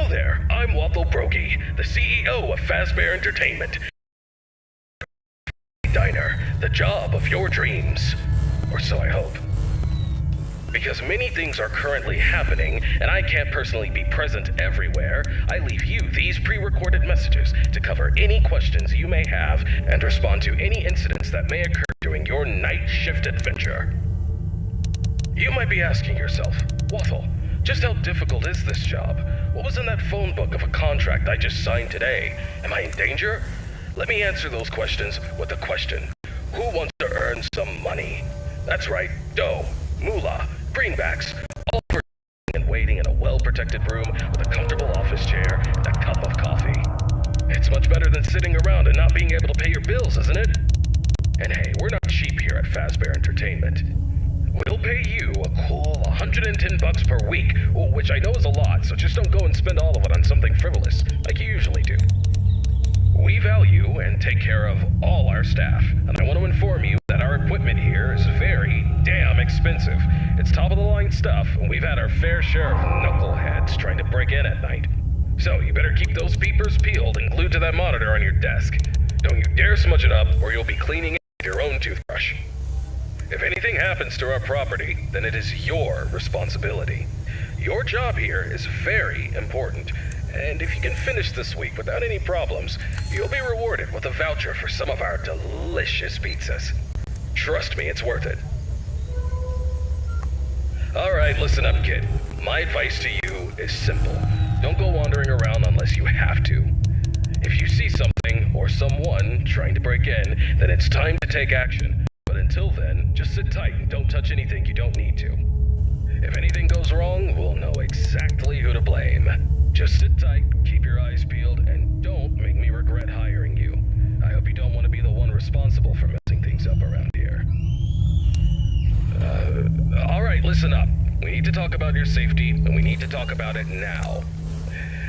Hello there, I'm 𝐊𝐿𝐷𝐷𝐷, the CEO of Fazbear Entertainment. Diner, the job of your dreams. Or so I hope. Because many things are currently happening, and I can't personally be present everywhere, I leave you these pre-recorded messages to cover any questions you may have and respond to any incidents that may occur during your night shift adventure. You might be asking yourself, 𝐊𝐿, just how difficult is this job? What was in that phone book of a contract I just signed today? Am I in danger? Let me answer those questions with a question. Who wants to earn some money? That's right, dough, moolah, greenbacks, all for and waiting in a well-protected room with a comfortable office chair and a cup of coffee. It's much better than sitting around and not being able to pay your bills, isn't it? And hey, we're not cheap here at Fazbear Entertainment. We'll pay you a cool $110 per week, which I know is a lot, so just don't go and spend all of it on something frivolous, like you usually do. We value and take care of all our staff, and I want to inform you that our equipment here is very damn expensive. It's top-of-the-line stuff, and we've had our fair share of knuckleheads trying to break in at night. So you better keep those peepers peeled and glued to that monitor on your desk. Don't you dare smudge it up, or you'll be cleaning it with your own toothbrush. If anything happens to our property, then it is your responsibility. Your job here is very important, and if you can finish this week without any problems, you'll be rewarded with a voucher for some of our delicious pizzas. Trust me, it's worth it. Alright, listen up, kid. My advice to you is simple. Don't go wandering around unless you have to. If you see something or someone trying to break in, then it's time to take action. But until then, just sit tight and don't touch anything you don't need to. If anything goes wrong, we'll know exactly who to blame. Just sit tight, keep your eyes peeled, and don't make me regret hiring you. I hope you don't want to be the one responsible for messing things up around here. Alright, listen up. We need to talk about your safety, and we need to talk about it now.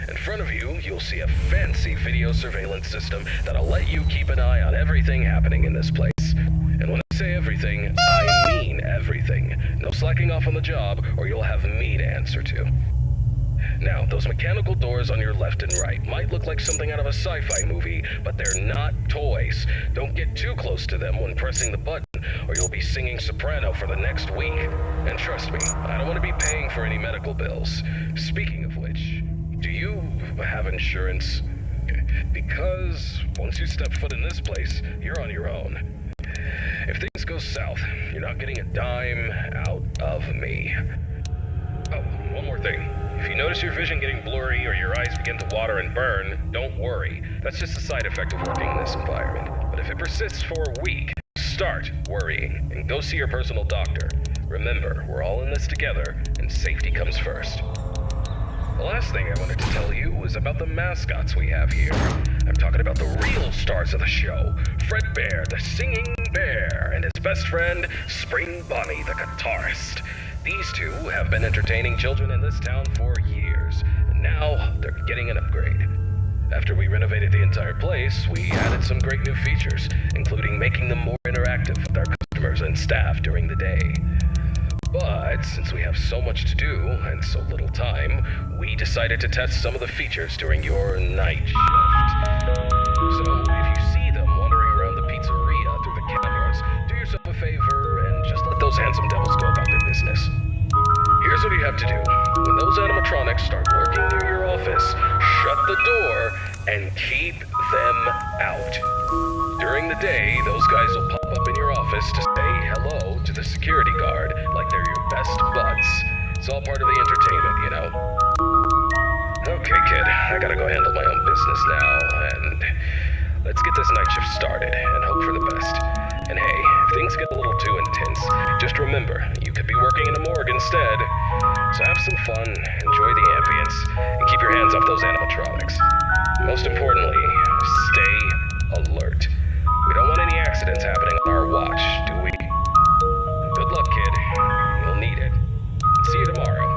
In front of you, you'll see a fancy video surveillance system that'll let you keep an eye on everything happening in this place. And when I say everything, I mean everything. No slacking off on the job, or you'll have me to answer to. Now, those mechanical doors on your left and right might look like something out of a sci-fi movie, but they're not toys. Don't get too close to them when pressing the button, or you'll be singing soprano for the next week. And trust me, I don't want to be paying for any medical bills. Speaking of which, do you have insurance? Because once you step foot in this place, you're on your own. If things go south, you're not getting a dime out of me. Oh, one more thing. If you notice your vision getting blurry or your eyes begin to water and burn, don't worry. That's just a side effect of working in this environment. But if it persists for a week, start worrying and go see your personal doctor. Remember, we're all in this together, and safety comes first. The last thing I wanted to tell you was about the mascots we have here. I'm talking about the real stars of the show, Fred Bear, the singing bear, and his best friend, Spring Bonnie, the guitarist. These two have been entertaining children in this town for years, and now they're getting an upgrade. After we renovated the entire place, we added some great new features, including making them more interactive with our customers and staff during the day. But since we have so much to do and so little time, we decided to test some of the features during your night shift. So if you see them wandering around the pizzeria through the cameras, do yourself a favor and just let those handsome devils go about their business. Here's what you have to do. When those animatronics start lurking near your office, shut the door and keep them out. During the day, those guys will pop up in your office to say hello to the security guard like they're your best buds. It's all part of the entertainment, you know. Okay, kid, I gotta go handle my own business now, and let's get this night shift started and hope for the best. And hey, if things get a little too intense, just remember, you could be working in a morgue instead. So have some fun, enjoy the ambience, and keep your hands off those animatronics. Most importantly, stay alert. We don't want any accidents happening on our watch, do we? Good luck, kid. You'll need it. See you tomorrow.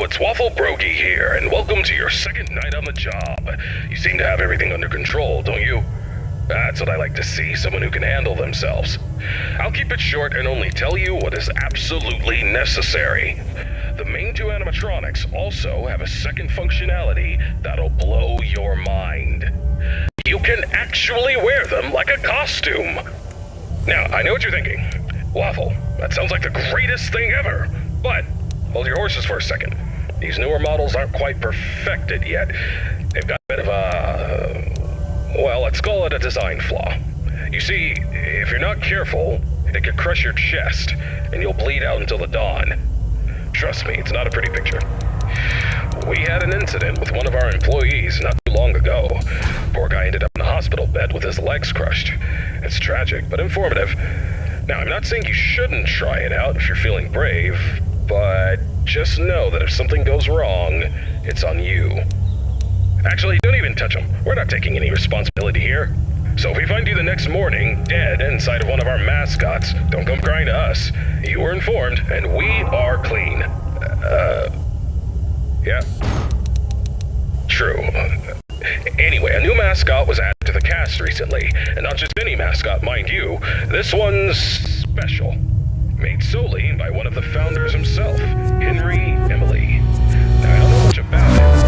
Hello, it's Waffle Brogy here, and welcome to your second night on the job. You seem to have everything under control, don't you? That's what I like to see, someone who can handle themselves. I'll keep it short and only tell you what is absolutely necessary. The main two animatronics also have a second functionality that'll blow your mind. You can actually wear them like a costume. Now, I know what you're thinking. Waffle, that sounds like the greatest thing ever. But, hold your horses for a second. These newer models aren't quite perfected yet. They've got a bit of a... well, let's call it a design flaw. You see, if you're not careful, it could crush your chest, and you'll bleed out until the dawn. Trust me, it's not a pretty picture. We had an incident with one of our employees not too long ago. Poor guy ended up in a hospital bed with his legs crushed. It's tragic, but informative. Now, I'm not saying you shouldn't try it out if you're feeling brave, but just know that if something goes wrong, it's on you. Actually, don't even touch him. We're not taking any responsibility here. So if we find you the next morning, dead inside of one of our mascots, don't come crying to us. You were informed, and we are clean. Yeah. True. Anyway, a new mascot was added to the cast recently, and not just any mascot, mind you. This one's special. Made solely by one of the founders himself, Henry Emily. Now, I don't know much about it,